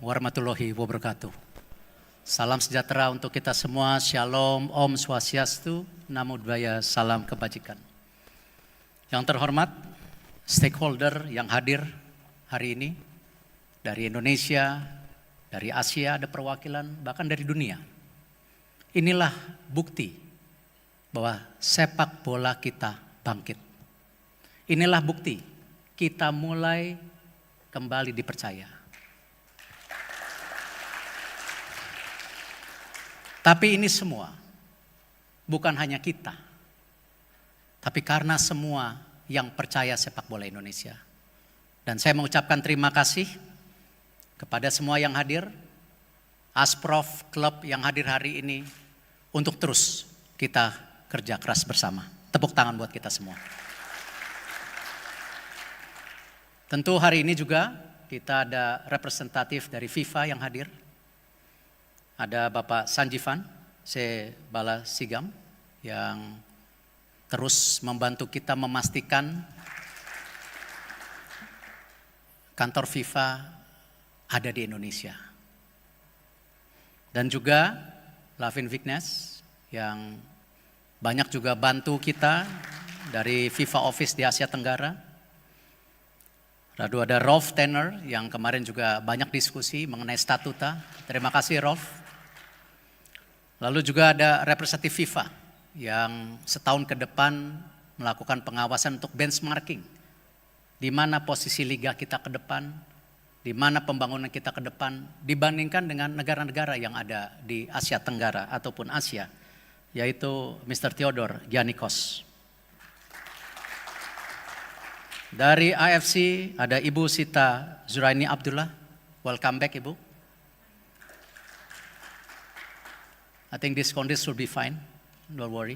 warahmatullahi wabarakatuh. Salam sejahtera untuk kita semua, Shalom, Om Swastiastu, Namo Buddhaya, salam kebajikan. Yang terhormat, stakeholder yang hadir hari ini, dari Indonesia, dari Asia ada perwakilan, bahkan dari dunia. Inilah bukti bahwa sepak bola kita bangkit. Inilah bukti kita mulai kembali dipercaya. Tapi ini semua bukan hanya kita, tapi karena semua yang percaya sepak bola Indonesia. Dan saya mengucapkan terima kasih kepada semua yang hadir, Asprof, klub yang hadir hari ini, untuk terus kita kerja keras bersama. Tepuk tangan buat kita semua. Tentu hari ini juga kita ada representatif dari FIFA yang hadir. Ada Bapak Sanjivan Sebala Sigam yang terus membantu kita memastikan kantor FIFA ada di Indonesia. Dan juga Lavin Vignes yang banyak juga bantu kita dari FIFA Office di Asia Tenggara. Lalu ada Rolf Tenner yang kemarin juga banyak diskusi mengenai statuta. Terima kasih Rolf. Lalu juga ada representatif FIFA yang setahun ke depan melakukan pengawasan untuk benchmarking. Di mana posisi liga kita ke depan, di mana pembangunan kita ke depan dibandingkan dengan negara-negara yang ada di Asia Tenggara ataupun Asia, yaitu Mr. Theodor Giannikos. Dari AFC ada Ibu Sita Zuraini Abdullah. Welcome back Ibu. I think this should be fine, don't worry.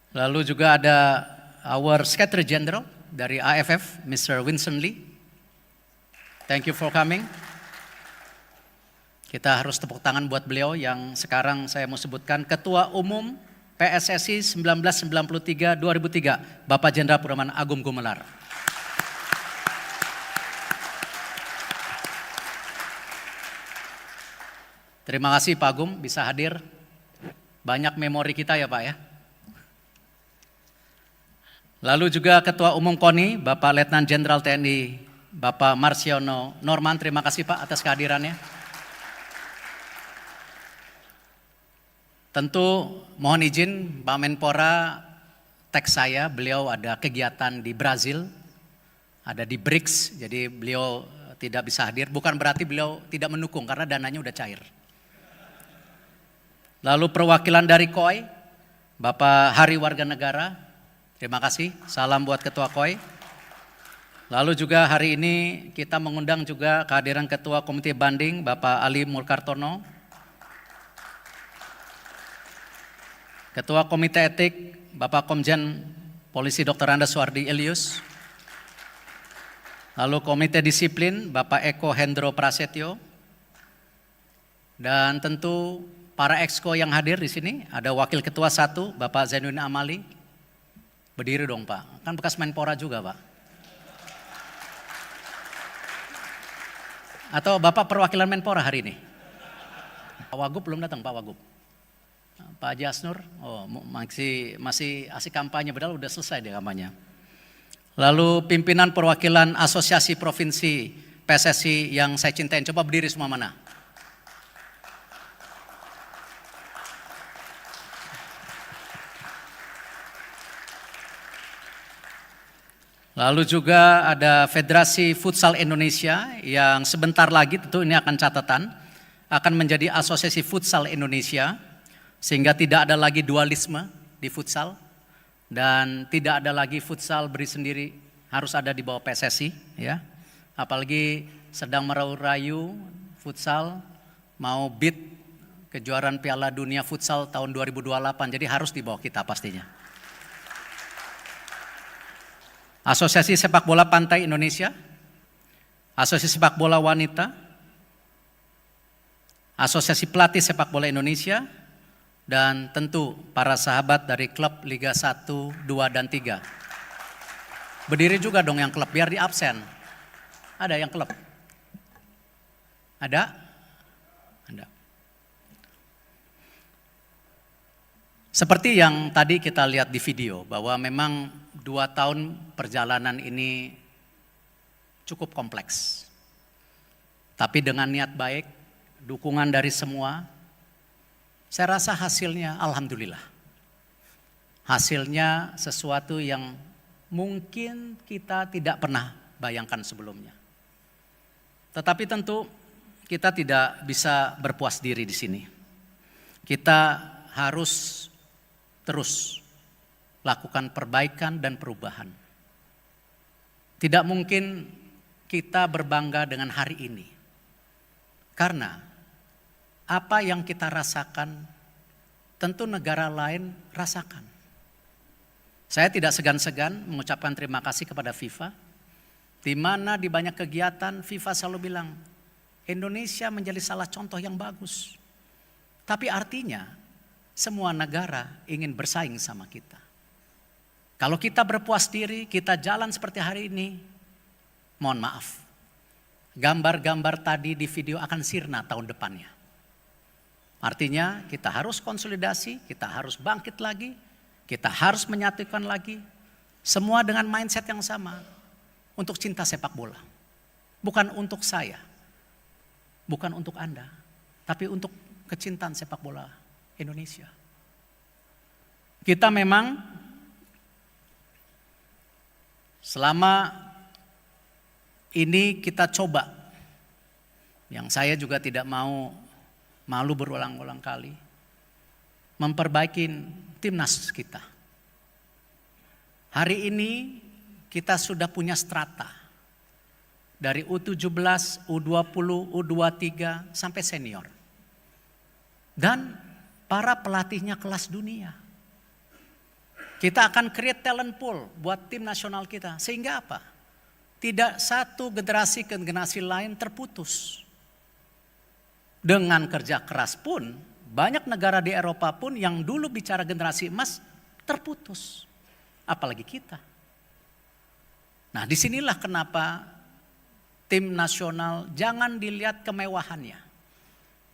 Lalu juga ada our Secretary General dari AFF, Mr. Winston Lee. Thank you for coming. Kita harus tepuk tangan buat beliau yang sekarang saya mau sebutkan Ketua Umum PSSI 1993-2003, Bapak Jenderal Purnama Agung Gumelar. Terima kasih Pak Agung bisa hadir. Banyak memori kita ya Pak ya. Lalu juga Ketua Umum KONI, Bapak Letnan Jenderal TNI, Bapak Marsiono Norman. Terima kasih Pak atas kehadirannya. Tentu mohon izin Pak Menpora teks saya, beliau ada kegiatan di Brazil, ada di BRICS, jadi beliau tidak bisa hadir. Bukan berarti beliau tidak mendukung karena dananya udah cair. Lalu perwakilan dari KOI, Bapak Hari Warga Negara, terima kasih, salam buat Ketua KOI. Lalu juga hari ini kita mengundang juga kehadiran Ketua Komite Banding, Bapak Ali Mulkartono. Ketua Komite Etik, Bapak Komjen Polisi Dr. Anda Suardi Ilyus. Lalu Komite Disiplin, Bapak Eko Hendro Prasetyo. Dan tentu para exco yang hadir di sini, ada Wakil Ketua 1, Bapak Zainuddin Amali. Berdiri dong Pak, kan bekas Menpora juga Pak. Atau Bapak perwakilan Menpora hari ini? Pak Wagub belum datang Pak Wagub. Pak Jasnur, oh masih asik kampanye, padahal udah selesai deh kampanye. Lalu pimpinan perwakilan Asosiasi Provinsi PSSI yang saya cintain, coba berdiri semua mana? Lalu juga ada Federasi Futsal Indonesia yang sebentar lagi tentu ini akan catatan, akan menjadi Asosiasi Futsal Indonesia, sehingga tidak ada lagi dualisme di futsal, dan tidak ada lagi futsal beri sendiri, harus ada di bawah PSSI. Ya. Apalagi sedang merayu-rayu futsal, mau bid kejuaraan Piala Dunia Futsal tahun 2028, jadi harus di bawah kita pastinya. Asosiasi Sepak Bola Pantai Indonesia, Asosiasi Sepak Bola Wanita, Asosiasi Pelatih Sepak Bola Indonesia, dan tentu para sahabat dari klub Liga 1, 2, dan 3. Berdiri juga dong yang klub, biar di absen. Ada yang klub. Ada? Ada. Seperti yang tadi kita lihat di video, bahwa memang 2 tahun perjalanan ini cukup kompleks. Tapi dengan niat baik, dukungan dari semua, saya rasa hasilnya alhamdulillah. Hasilnya sesuatu yang mungkin kita tidak pernah bayangkan sebelumnya. Tetapi tentu kita tidak bisa berpuas diri di sini. Kita harus terus lakukan perbaikan dan perubahan. Tidak mungkin kita berbangga dengan hari ini. Karena apa yang kita rasakan, tentu negara lain rasakan. Saya tidak segan-segan mengucapkan terima kasih kepada FIFA, di mana di banyak kegiatan FIFA selalu bilang, Indonesia menjadi salah contoh yang bagus. Tapi artinya, semua negara ingin bersaing sama kita. Kalau kita berpuas diri, kita jalan seperti hari ini, mohon maaf. Gambar-gambar tadi di video akan sirna tahun depannya. Artinya kita harus konsolidasi, kita harus bangkit lagi, kita harus menyatukan lagi. Semua dengan mindset yang sama, untuk cinta sepak bola. Bukan untuk saya, bukan untuk Anda, tapi untuk kecintaan sepak bola Indonesia. Kita memang selama ini kita coba, yang saya juga tidak mau malu berulang-ulang kali, memperbaiki timnas kita. Hari ini kita sudah punya strata dari U17, U20, U23 sampai senior. Dan para pelatihnya kelas dunia. Kita akan create talent pool buat tim nasional kita. Sehingga apa? Tidak satu generasi ke generasi lain terputus. Dengan kerja keras pun, banyak negara di Eropa pun yang dulu bicara generasi emas terputus. Apalagi kita. Nah, disinilah kenapa tim nasional jangan dilihat kemewahannya.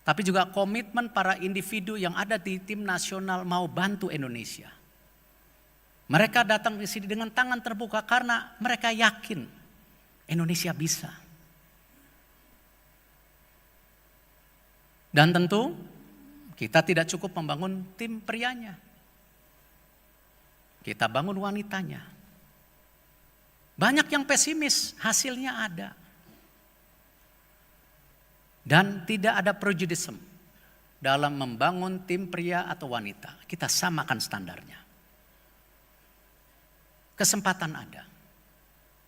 Tapi juga komitmen para individu yang ada di tim nasional mau bantu Indonesia. Mereka datang di sini dengan tangan terbuka karena mereka yakin Indonesia bisa. Dan tentu kita tidak cukup membangun tim prianya. Kita bangun wanitanya. Banyak yang pesimis, hasilnya ada. Dan tidak ada prejudisme dalam membangun tim pria atau wanita. Kita samakan standarnya. Kesempatan ada.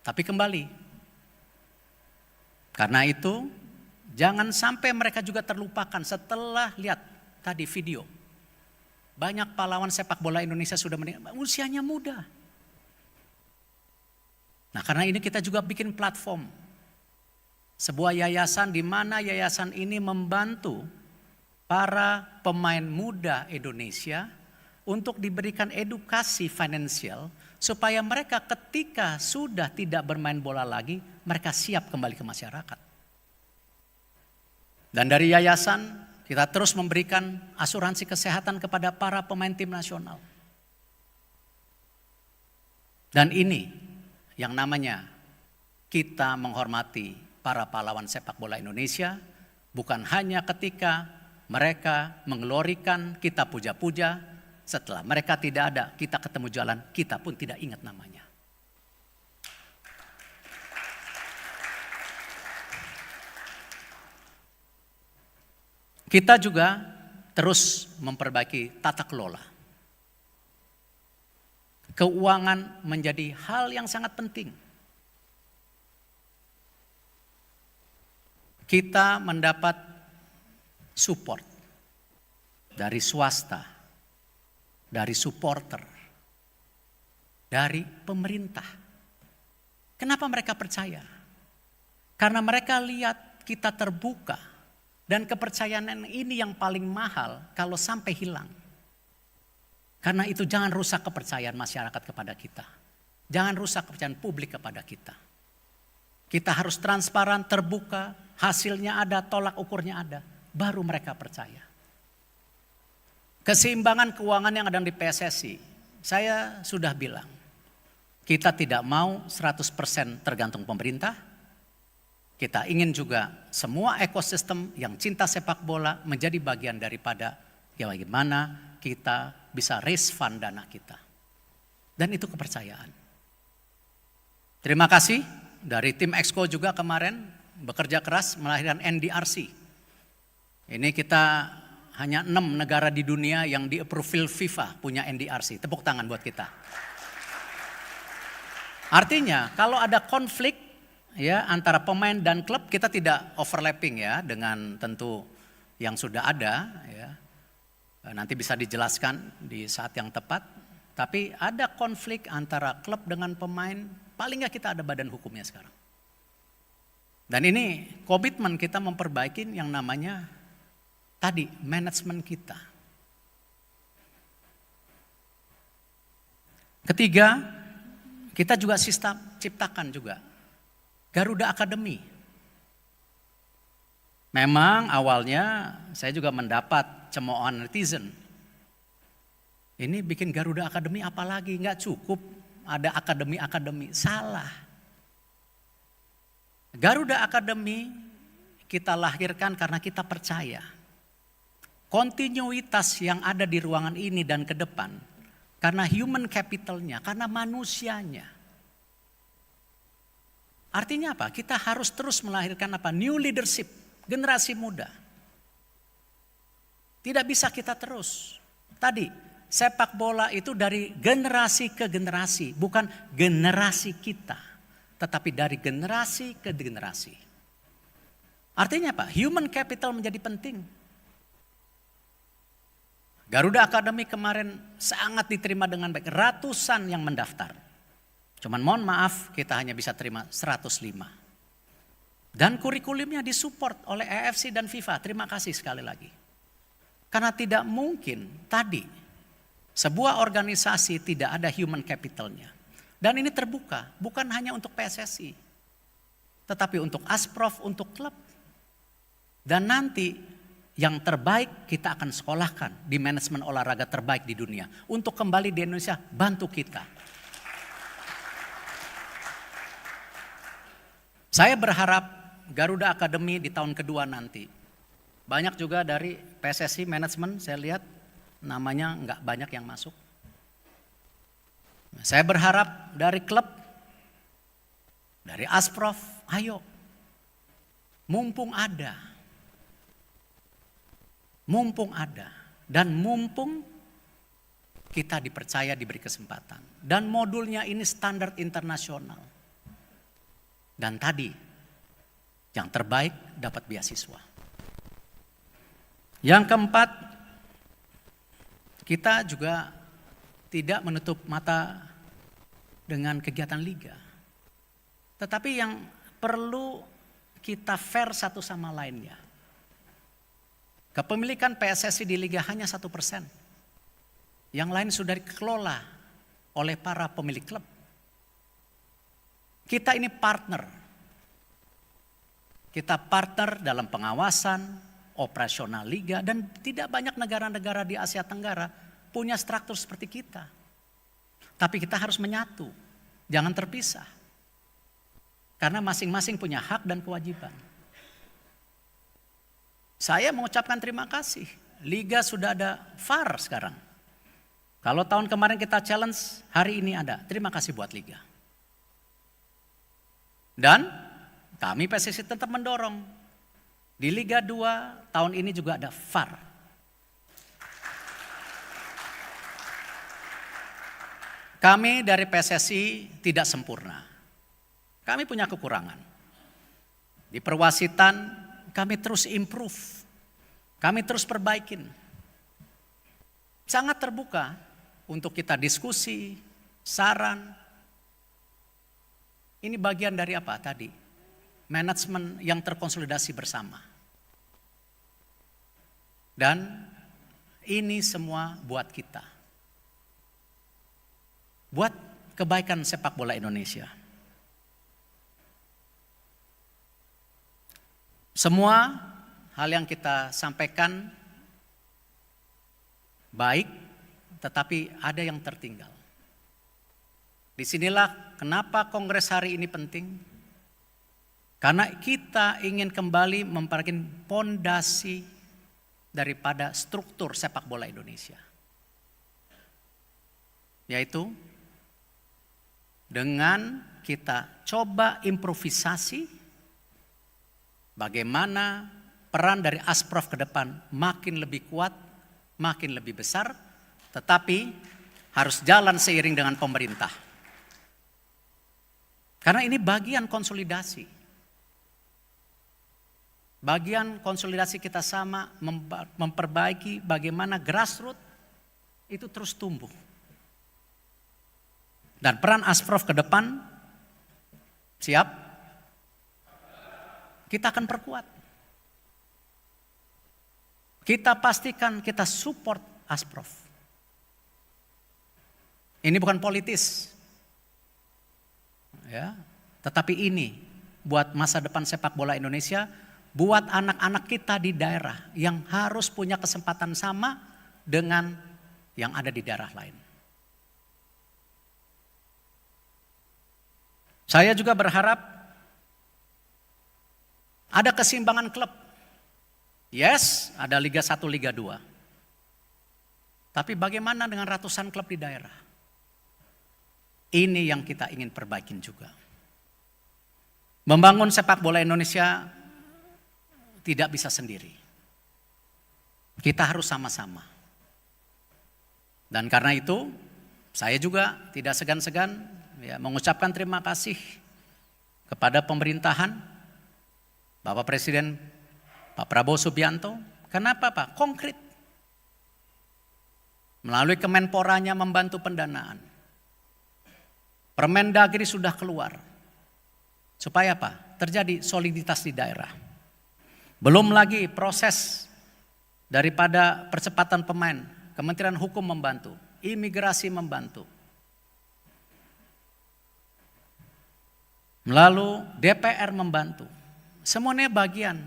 Tapi kembali. Karena itu jangan sampai mereka juga terlupakan setelah lihat tadi video. Banyak pahlawan sepak bola Indonesia sudah meninggal. Usianya muda. Nah, karena ini kita juga bikin platform. Sebuah yayasan di mana yayasan ini membantu para pemain muda Indonesia untuk diberikan edukasi finansial supaya mereka ketika sudah tidak bermain bola lagi, mereka siap kembali ke masyarakat. Dan dari yayasan kita terus memberikan asuransi kesehatan kepada para pemain tim nasional. Dan ini yang namanya kita menghormati para pahlawan sepak bola Indonesia, bukan hanya ketika mereka mengelorikan, kita puja-puja, setelah mereka tidak ada, kita ketemu jalan, kita pun tidak ingat namanya. Kita juga terus memperbaiki tata kelola. Keuangan menjadi hal yang sangat penting. Kita mendapat support dari swasta, dari supporter, dari pemerintah. Kenapa mereka percaya? Karena mereka lihat kita terbuka dan kepercayaan ini yang paling mahal kalau sampai hilang. Karena itu jangan rusak kepercayaan masyarakat kepada kita. Jangan rusak kepercayaan publik kepada kita. Kita harus transparan, terbuka, hasilnya ada, tolak ukurnya ada, baru mereka percaya. Keseimbangan keuangan yang ada di PSSI, saya sudah bilang, kita tidak mau 100% tergantung pemerintah. Kita ingin juga semua ekosistem yang cinta sepak bola menjadi bagian daripada bagaimana kita bisa raise fund dana kita. Dan itu kepercayaan. Terima kasih dari tim Exco juga kemarin bekerja keras melahirkan NDRC. Ini kita hanya 6 negara di dunia yang di-approve FIFA punya NDRC. Tepuk tangan buat kita. Artinya kalau ada konflik ya antara pemain dan klub, kita tidak overlapping ya dengan tentu yang sudah ada ya. Nanti bisa dijelaskan di saat yang tepat. Tapi ada konflik antara klub dengan pemain, paling nggak kita ada badan hukumnya sekarang. Dan ini komitmen kita memperbaiki yang namanya tadi manajemen kita. Ketiga, kita juga sistem ciptakan juga Garuda Academy. Memang awalnya saya juga mendapat cemoohan netizen. Ini bikin Garuda Academy apalagi, nggak cukup ada akademi-akademi. Salah. Garuda Academy kita lahirkan karena kita percaya kontinuitas yang ada di ruangan ini dan ke depan karena human capitalnya, karena manusianya. Artinya apa? Kita harus terus melahirkan apa? New leadership, generasi muda. Tidak bisa kita terus. Tadi sepak bola itu dari generasi ke generasi, bukan generasi kita, tetapi dari generasi ke generasi. Artinya apa? Human capital menjadi penting. Garuda Academy kemarin sangat diterima dengan baik, ratusan yang mendaftar. Cuman mohon maaf, kita hanya bisa terima 105. Dan kurikulumnya disupport oleh AFC dan FIFA, terima kasih sekali lagi. Karena tidak mungkin tadi sebuah organisasi tidak ada human capitalnya. Dan ini terbuka, bukan hanya untuk PSSI. Tetapi untuk Asprof, untuk klub. Dan nanti yang terbaik kita akan sekolahkan di manajemen olahraga terbaik di dunia. Untuk kembali di Indonesia, bantu kita. Saya berharap Garuda Academy di tahun kedua nanti. Banyak juga dari PSSI manajemen saya lihat namanya nggak banyak yang masuk. Saya berharap dari klub, dari Asprof, ayo. Mumpung ada. Mumpung ada. Dan mumpung kita dipercaya diberi kesempatan. Dan modulnya ini standar internasional. Dan tadi, yang terbaik dapat beasiswa. Yang keempat, kita juga tidak menutup mata dengan kegiatan liga. Tetapi yang perlu kita fair satu sama lainnya. Kepemilikan PSSI di liga hanya 1%. Yang lain sudah dikelola oleh para pemilik klub. Kita ini partner. Kita partner dalam pengawasan, operasional liga, dan tidak banyak negara-negara di Asia Tenggara punya struktur seperti kita. Tapi kita harus menyatu, jangan terpisah. Karena masing-masing punya hak dan kewajiban. Saya mengucapkan terima kasih, liga sudah ada VAR sekarang. Kalau tahun kemarin kita challenge, hari ini ada. Terima kasih buat liga. Dan kami PSSI tetap mendorong. Di Liga 2 tahun ini juga ada VAR. Kami dari PSSI tidak sempurna. Kami punya kekurangan. Di perwasitan kami terus improve. Kami terus perbaikin. Sangat terbuka untuk kita diskusi, saran. Ini bagian dari apa tadi? Manajemen yang terkonsolidasi bersama. Dan ini semua buat kita. Buat kebaikan sepak bola Indonesia. Semua hal yang kita sampaikan baik, tetapi ada yang tertinggal. Disinilah kenapa kongres hari ini penting. Karena kita ingin kembali memperbaiki pondasi daripada struktur sepak bola Indonesia. Yaitu dengan kita coba improvisasi bagaimana peran dari Asprof ke depan makin lebih kuat, makin lebih besar, tetapi harus jalan seiring dengan pemerintah. Karena ini bagian konsolidasi. Bagian konsolidasi kita sama memperbaiki bagaimana grassroots itu terus tumbuh. Dan peran Asprof ke depan siap? Kita akan perkuat. Kita pastikan kita support Asprof. Ini bukan politis. Ya, tetapi ini buat masa depan sepak bola Indonesia, buat anak-anak kita di daerah yang harus punya kesempatan sama dengan yang ada di daerah lain. Saya juga berharap ada keseimbangan klub. Yes, ada Liga 1, Liga 2. Tapi bagaimana dengan ratusan klub di daerah? Ini yang kita ingin perbaikin juga. Membangun sepak bola Indonesia tidak bisa sendiri. Kita harus sama-sama. Dan karena itu, saya juga tidak segan-segan mengucapkan terima kasih kepada pemerintahan, Bapak Presiden Pak Prabowo Subianto. Kenapa Pak? Konkret. Melalui Kemenporanya membantu pendanaan. Permendagri sudah keluar. Supaya apa? Terjadi soliditas di daerah. Belum lagi proses daripada percepatan pemain. Kementerian Hukum membantu. Imigrasi membantu. Lalu DPR membantu. Semuanya bagian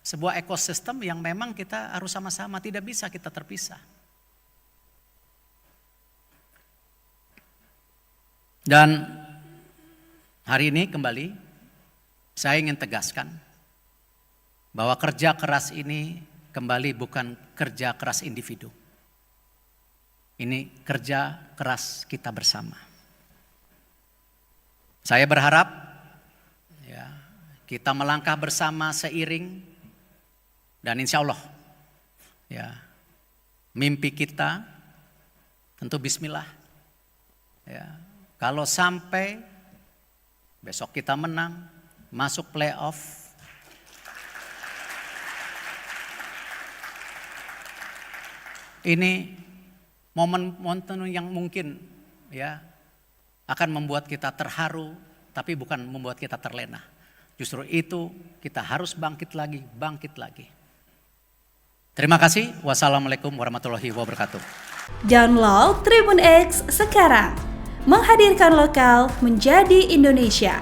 sebuah ekosistem yang memang kita harus sama-sama, tidak bisa kita terpisah. Dan hari ini kembali saya ingin tegaskan bahwa kerja keras ini kembali bukan kerja keras individu. Ini kerja keras kita bersama. Saya berharap kita melangkah bersama seiring dan insya Allah mimpi kita tentu bismillah. Kalau sampai besok kita menang, masuk playoff, ini momen-momen yang mungkin akan membuat kita terharu, tapi bukan membuat kita terlena. Justru itu kita harus bangkit lagi. Terima kasih. Wassalamualaikum warahmatullahi wabarakatuh. Download Tribun X sekarang. Menghadirkan lokal menjadi Indonesia.